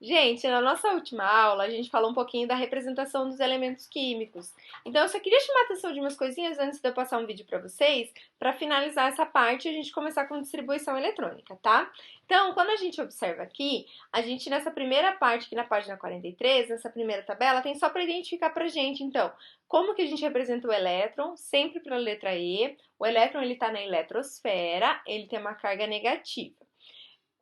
Gente, na nossa última aula, a gente falou um pouquinho da representação dos elementos químicos. Então, eu só queria chamar a atenção de umas coisinhas antes de eu passar um vídeo para vocês, para finalizar essa parte e a gente começar com distribuição eletrônica, tá? Então, quando a gente observa aqui, a gente nessa primeira parte, aqui na página 43, nessa primeira tabela, tem só para identificar pra gente, então, como que a gente representa o elétron, sempre pela letra E. O elétron, ele está na eletrosfera, ele tem uma carga negativa.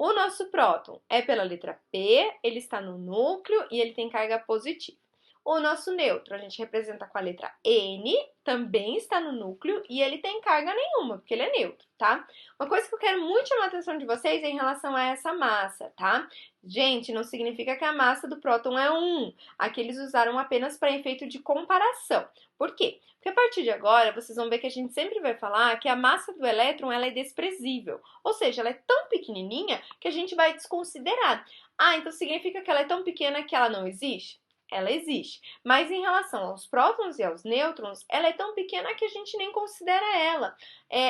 O nosso próton é pela letra P, ele está no núcleo e ele tem carga positiva. O nosso nêutron a gente representa com a letra N, também está no núcleo e ele tem carga nenhuma, porque ele é neutro, tá? Uma coisa que eu quero muito chamar a atenção de vocês é em relação a essa massa, tá? Gente, não significa que a massa do próton é 1. Aqui eles usaram apenas para efeito de comparação. Por quê? Porque a partir de agora, vocês vão ver que a gente sempre vai falar que a massa do elétron ela é desprezível. Ou seja, ela é tão pequenininha que a gente vai desconsiderar. Ah, então significa que ela é tão pequena que ela não existe? Ela existe. Mas em relação aos prótons e aos nêutrons, ela é tão pequena que a gente nem considera ela.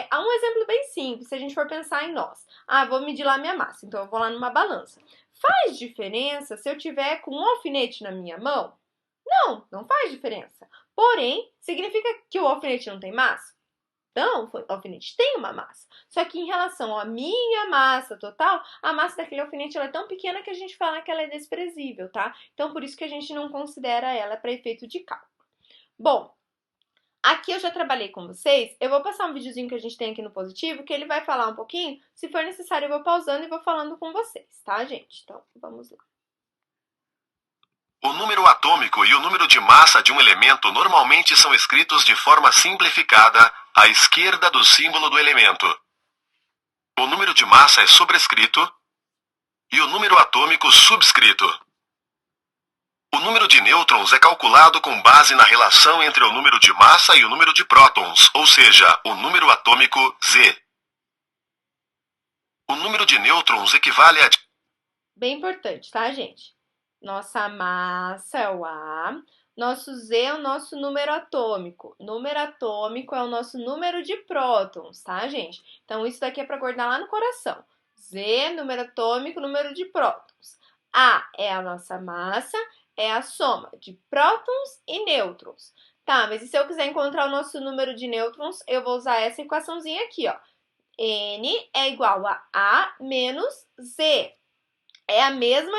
Há um exemplo bem simples, se a gente for pensar em nós. Ah, vou medir lá minha massa, então eu vou lá numa balança. Faz diferença se eu tiver com um alfinete na minha mão? Não, não faz diferença. Porém, significa que o alfinete não tem massa? Não, o alfinete tem uma massa. Só que em relação à minha massa total, a massa daquele alfinete ela é tão pequena que a gente fala que ela é desprezível, tá? Então, por isso que a gente não considera ela para efeito de cálculo. Bom, aqui eu já trabalhei com vocês. Eu vou passar um videozinho que a gente tem aqui no positivo, que ele vai falar um pouquinho. Se for necessário, eu vou pausando e vou falando com vocês, tá, gente? Então, vamos lá. O número atômico e o número de massa de um elemento normalmente são escritos de forma simplificada, à esquerda do símbolo do elemento. O número de massa é sobrescrito e o número atômico subscrito. O número de nêutrons é calculado com base na relação entre o número de massa e o número de prótons, ou seja, o número atômico Z. O número de nêutrons equivale a... Bem importante, tá, gente? Nossa massa é o A, nosso Z é o nosso número atômico. Número atômico é o nosso número de prótons, tá, gente? Então, isso daqui é para guardar lá no coração. Z, número atômico, número de prótons. A é a nossa massa, é a soma de prótons e nêutrons. Tá, mas e se eu quiser encontrar o nosso número de nêutrons, eu vou usar essa equaçãozinha aqui, ó. N é igual a A menos Z. É a mesma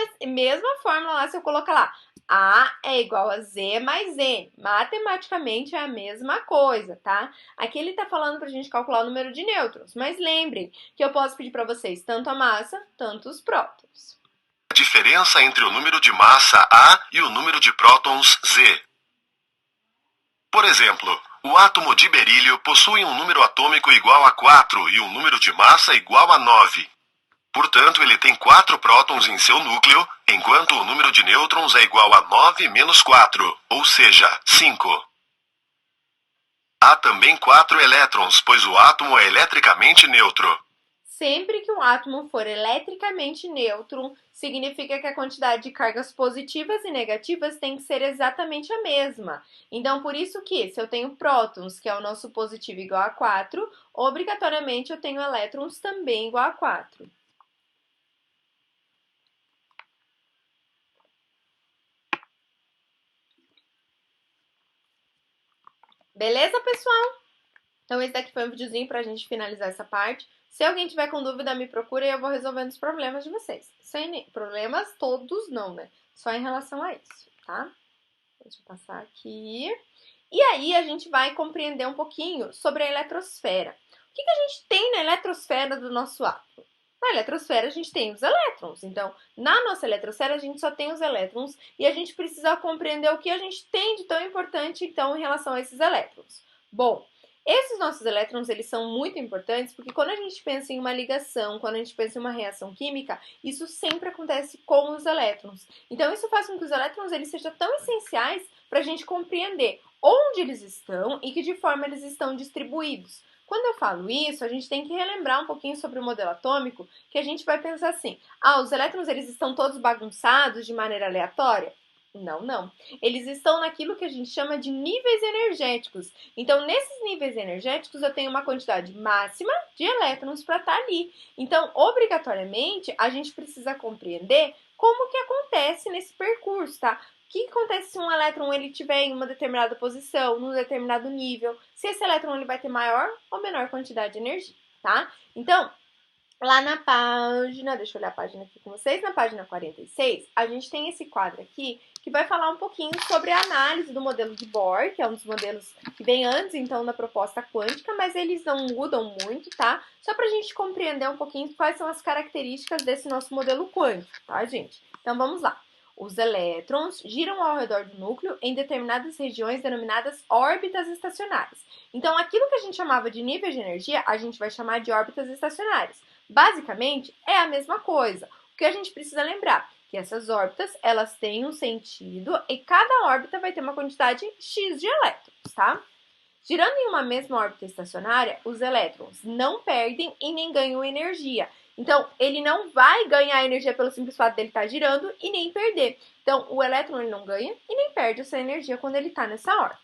fórmula lá, se eu colocar lá. A é igual a Z mais N. Matematicamente é a mesma coisa, tá? Aqui ele tá falando pra gente calcular o número de nêutrons, mas lembrem que eu posso pedir pra vocês tanto a massa, tanto os prótons. A diferença entre o número de massa A e o número de prótons Z. Por exemplo, o átomo de berílio possui um número atômico igual a 4 e um número de massa igual a 9. Portanto, ele tem 4 prótons em seu núcleo, enquanto o número de nêutrons é igual a 9 menos 4, ou seja, 5. Há também 4 elétrons, pois o átomo é eletricamente neutro. Sempre que um átomo for eletricamente neutro, significa que a quantidade de cargas positivas e negativas tem que ser exatamente a mesma. Então, por isso que, se eu tenho prótons, que é o nosso positivo igual a 4, obrigatoriamente eu tenho elétrons também igual a 4. Beleza, pessoal? Então, esse daqui foi um videozinho pra gente finalizar essa parte. Se alguém tiver com dúvida, me procura e eu vou resolvendo os problemas de vocês. Sem problemas todos não, né? Só em relação a isso, tá? Deixa eu passar aqui. E aí, a gente vai compreender um pouquinho sobre a eletrosfera. O que a gente tem na eletrosfera do nosso átomo? Na eletrosfera, a gente tem os elétrons. Então, na nossa eletrosfera, a gente só tem os elétrons e a gente precisa compreender o que a gente tem de tão importante, então, em relação a esses elétrons. Bom, esses nossos elétrons, eles são muito importantes porque quando a gente pensa em uma ligação, quando a gente pensa em uma reação química, isso sempre acontece com os elétrons. Então, isso faz com que os elétrons eles sejam tão essenciais para a gente compreender onde eles estão e que de forma eles estão distribuídos. Quando eu falo isso, a gente tem que relembrar um pouquinho sobre o modelo atômico, que a gente vai pensar assim, os elétrons eles estão todos bagunçados de maneira aleatória? Não, não. Eles estão naquilo que a gente chama de níveis energéticos. Então, nesses níveis energéticos, eu tenho uma quantidade máxima de elétrons para estar ali. Então, obrigatoriamente, a gente precisa compreender como que acontece nesse percurso, tá? O que acontece se um elétron ele estiver em uma determinada posição, num determinado nível, se esse elétron ele vai ter maior ou menor quantidade de energia, tá? Então, lá na página, deixa eu olhar a página aqui com vocês, na página 46, a gente tem esse quadro aqui que vai falar um pouquinho sobre a análise do modelo de Bohr, que é um dos modelos que vem antes, então, da proposta quântica, mas eles não mudam muito, tá? Só pra gente compreender um pouquinho quais são as características desse nosso modelo quântico, tá, gente? Então, vamos lá. Os elétrons giram ao redor do núcleo em determinadas regiões denominadas órbitas estacionárias. Então, aquilo que a gente chamava de nível de energia, a gente vai chamar de órbitas estacionárias. Basicamente, é a mesma coisa. O que a gente precisa lembrar? Que essas órbitas, elas têm um sentido e cada órbita vai ter uma quantidade X de elétrons, tá? Girando em uma mesma órbita estacionária, os elétrons não perdem e nem ganham energia. Então, ele não vai ganhar energia pelo simples fato dele estar girando e nem perder. Então, o elétron ele não ganha e nem perde essa energia quando ele está nessa órbita.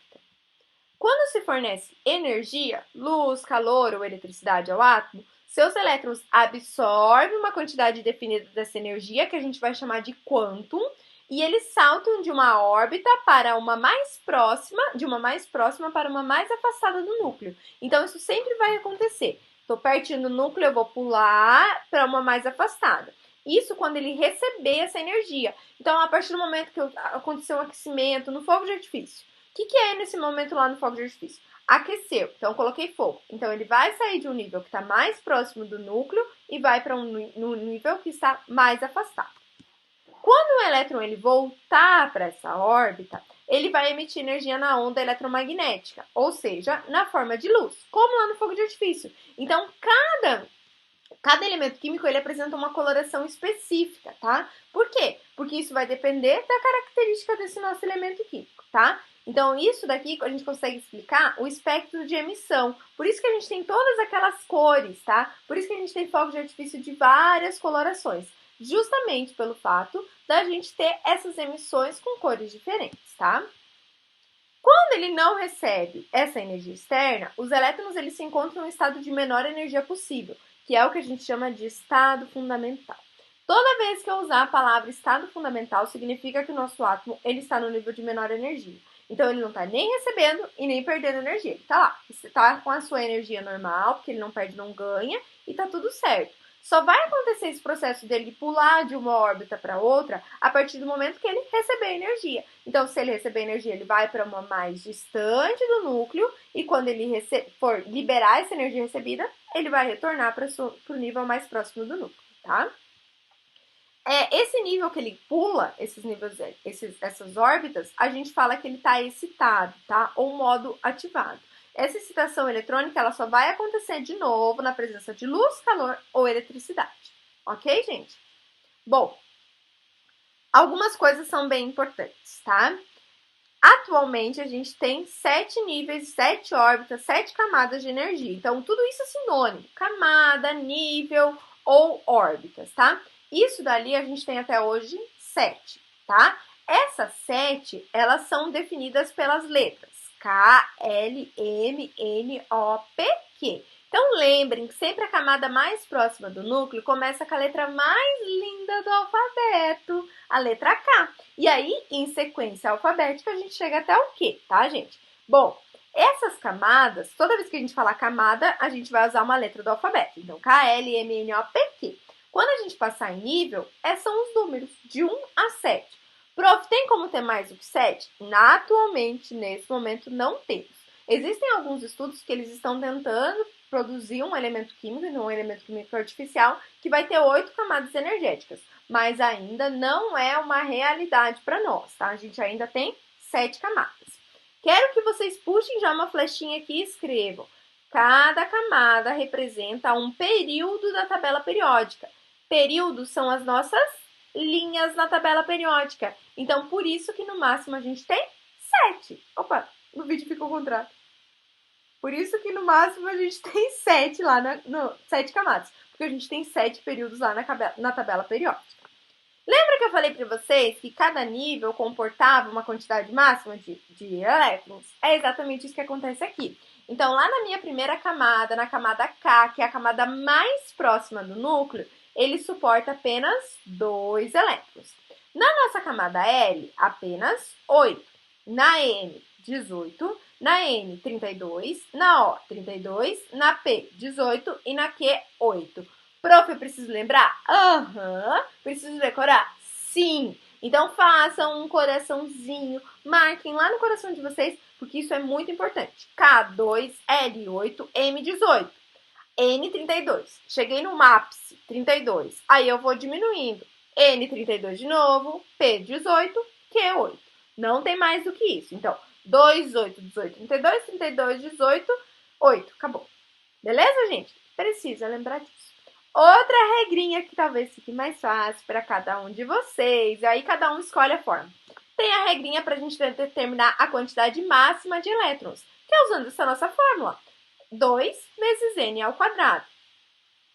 Quando se fornece energia, luz, calor ou eletricidade ao átomo, seus elétrons absorvem uma quantidade definida dessa energia, que a gente vai chamar de quantum, e eles saltam de uma órbita para uma mais próxima, de uma mais próxima para uma mais afastada do núcleo. Então, isso sempre vai acontecer. Estou pertinho do núcleo, eu vou pular para uma mais afastada. Isso quando ele receber essa energia. Então, a partir do momento que aconteceu um aquecimento no fogo de artifício, o que é nesse momento lá no fogo de artifício? Aqueceu, então coloquei fogo. Então ele vai sair de um nível que está mais próximo do núcleo e vai para um nível que está mais afastado. Quando o elétron ele voltar para essa órbita, ele vai emitir energia na onda eletromagnética, ou seja, na forma de luz, como lá no fogo de artifício. Então cada elemento químico ele apresenta uma coloração específica, tá? Por quê? Porque isso vai depender da característica desse nosso elemento químico, tá? Então, isso daqui a gente consegue explicar o espectro de emissão. Por isso que a gente tem todas aquelas cores, tá? Por isso que a gente tem fogos de artifício de várias colorações. Justamente pelo fato da gente ter essas emissões com cores diferentes, tá? Quando ele não recebe essa energia externa, os elétrons eles se encontram em estado de menor energia possível, que é o que a gente chama de estado fundamental. Toda vez que eu usar a palavra estado fundamental, significa que o nosso átomo ele está no nível de menor energia. Então, ele não está nem recebendo e nem perdendo energia. Ele está lá, está com a sua energia normal, porque ele não perde, não ganha, e está tudo certo. Só vai acontecer esse processo dele pular de uma órbita para outra a partir do momento que ele receber energia. Então, se ele receber energia, ele vai para uma mais distante do núcleo, e quando ele for liberar essa energia recebida, ele vai retornar para o nível mais próximo do núcleo, tá? Esse nível que ele pula, esses níveis, essas órbitas, a gente fala que ele está excitado, tá? Ou modo ativado. Essa excitação eletrônica, ela só vai acontecer de novo na presença de luz, calor ou eletricidade. Ok, gente? Bom, algumas coisas são bem importantes, tá? Atualmente, a gente tem 7 níveis, 7 órbitas, 7 camadas de energia. Então, tudo isso é sinônimo. Camada, nível ou órbitas, tá? Isso dali a gente tem até hoje 7, tá? Essas 7, elas são definidas pelas letras K, L, M, N, O, P, Q. Então lembrem que sempre a camada mais próxima do núcleo começa com a letra mais linda do alfabeto, a letra K. E aí, em sequência alfabética, a gente chega até o Q, tá, gente? Bom, essas camadas, toda vez que a gente falar camada, a gente vai usar uma letra do alfabeto. Então, K, L, M, N, O, P, Q. Quando a gente passar em nível, são os números de 1 a 7. Prof, tem como ter mais do que 7? Atualmente, nesse momento, não temos. Existem alguns estudos que eles estão tentando produzir um elemento químico artificial, que vai ter 8 camadas energéticas. Mas ainda não é uma realidade para nós, tá? A gente ainda tem 7 camadas. Quero que vocês puxem já uma flechinha aqui e escrevam. Cada camada representa um período da tabela periódica. Períodos são as nossas linhas na tabela periódica. Então, por isso que no máximo a gente tem 7. Opa, no vídeo ficou o contrário. Por isso que no máximo a gente tem 7 lá, 7 camadas. Porque a gente tem 7 períodos lá na tabela periódica. Lembra que eu falei para vocês que cada nível comportava uma quantidade máxima de elétrons? É exatamente isso que acontece aqui. Então, lá na minha primeira camada, na camada K, que é a camada mais próxima do núcleo, ele suporta apenas 2 elétrons. Na nossa camada L, apenas 8. Na M, 18. Na N, 32. Na O, 32. Na P, 18. E na Q, 8. Prof, eu preciso lembrar? Preciso decorar? Sim! Então, façam um coraçãozinho, marquem lá no coração de vocês, porque isso é muito importante. K2, L8, M18, N32. Cheguei no ápice, 32. Aí eu vou diminuindo. N32 de novo, P18, Q8. Não tem mais do que isso. Então, 2, 8, 18, 32, 32, 18, 8. Acabou. Beleza, gente? Precisa lembrar disso. Outra regrinha que talvez fique mais fácil para cada um de vocês, aí cada um escolhe a forma. Tem a regrinha para a gente determinar a quantidade máxima de elétrons, que é usando essa nossa fórmula, 2 vezes n ao quadrado.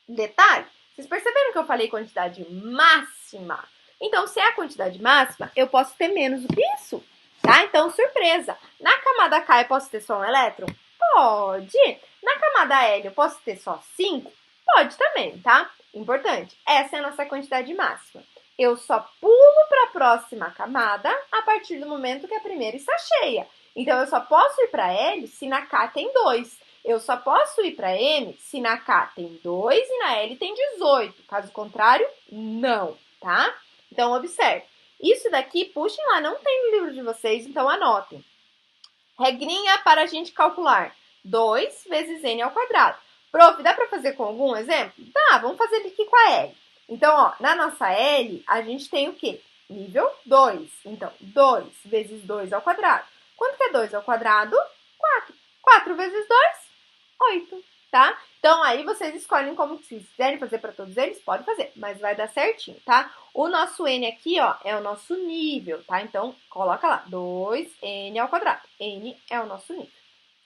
Detalhe, vocês perceberam que eu falei quantidade máxima? Então, se é a quantidade máxima, eu posso ter menos do que isso, tá? Então, surpresa, na camada K eu posso ter só um elétron? Pode. Na camada L eu posso ter só 5? Pode também, tá? Importante, essa é a nossa quantidade máxima. Eu só pulo para a próxima camada a partir do momento que a primeira está cheia. Então, eu só posso ir para L se na K tem 2. Eu só posso ir para M se na K tem 2 e na L tem 18. Caso contrário, não, tá? Então, observe. Isso daqui, puxem lá, não tem no livro de vocês, então anotem. Regrinha para a gente calcular. 2 vezes n ao quadrado. Prof, dá para fazer com algum exemplo? Dá, vamos fazer aqui com a L. Então, ó, na nossa L, a gente tem o quê? Nível 2. Então, 2 vezes 2 ao quadrado. Quanto que é 2 ao quadrado? 4. 4 vezes 2? 8, tá? Então, aí vocês escolhem como, se quiserem fazer para todos eles, pode fazer, mas vai dar certinho, tá? O nosso N aqui, ó, é o nosso nível, tá? Então, coloca lá, 2n ao quadrado. N é o nosso nível,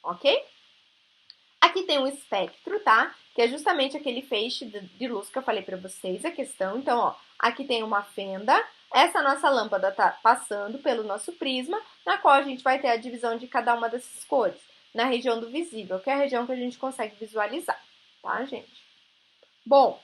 ok? Aqui tem um espectro, tá? Que é justamente aquele feixe de luz que eu falei para vocês, a questão. Então, ó, aqui tem uma fenda. Essa nossa lâmpada tá passando pelo nosso prisma, na qual a gente vai ter a divisão de cada uma dessas cores, na região do visível, que é a região que a gente consegue visualizar, tá, gente? Bom,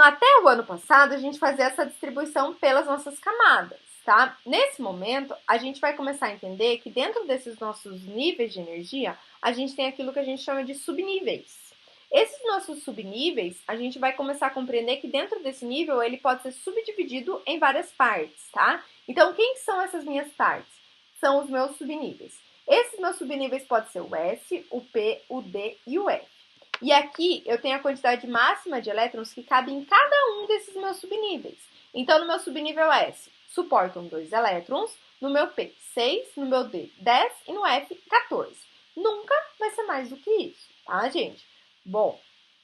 até o ano passado, a gente fazia essa distribuição pelas nossas camadas, tá? Nesse momento, a gente vai começar a entender que dentro desses nossos níveis de energia, a gente tem aquilo que a gente chama de subníveis. Esses nossos subníveis, a gente vai começar a compreender que dentro desse nível, ele pode ser subdividido em várias partes, tá? Então, quem são essas minhas partes? São os meus subníveis. Esses meus subníveis podem ser o S, o P, o D e o F. E aqui eu tenho a quantidade máxima de elétrons que cabe em cada um desses meus subníveis. Então, no meu subnível S, suportam 2 elétrons, no meu P, 6, no meu D, 10 e no F, 14. Nunca vai ser mais do que isso, tá, gente? Bom,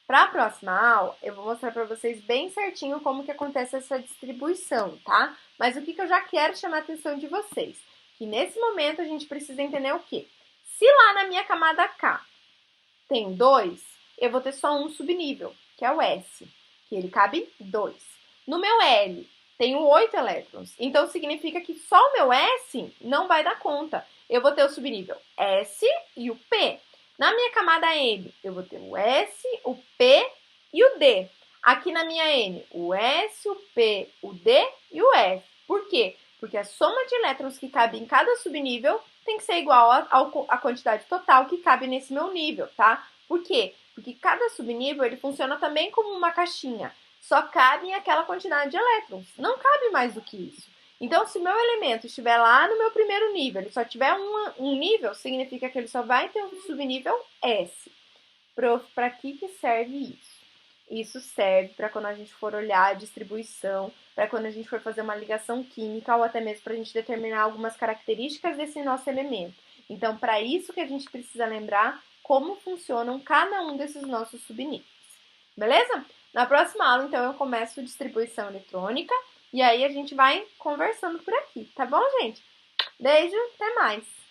para a próxima aula, eu vou mostrar para vocês bem certinho como que acontece essa distribuição, tá? Mas o que eu já quero chamar a atenção de vocês? Que nesse momento a gente precisa entender o quê? Se lá na minha camada K tem 2, eu vou ter só um subnível, que é o S, que ele cabe 2. No meu L, tenho 8 elétrons, então significa que só o meu S não vai dar conta. Eu vou ter o subnível S e o P. Na minha camada M, eu vou ter o S, o P e o D. Aqui na minha N, o S, o P, o D e o F. Por quê? Porque a soma de elétrons que cabe em cada subnível tem que ser igual à quantidade total que cabe nesse meu nível, tá? Por quê? Porque cada subnível ele funciona também como uma caixinha. Só cabe em aquela quantidade de elétrons. Não cabe mais do que isso. Então, se o meu elemento estiver lá no meu primeiro nível, ele só tiver um nível, significa que ele só vai ter um subnível S. Prof, para que serve isso? Isso serve para quando a gente for olhar a distribuição, para quando a gente for fazer uma ligação química ou até mesmo para a gente determinar algumas características desse nosso elemento. Então, para isso que a gente precisa lembrar como funcionam cada um desses nossos subníveis. Beleza? Na próxima aula, então, eu começo distribuição eletrônica e aí a gente vai conversando por aqui, tá bom, gente? Beijo, até mais!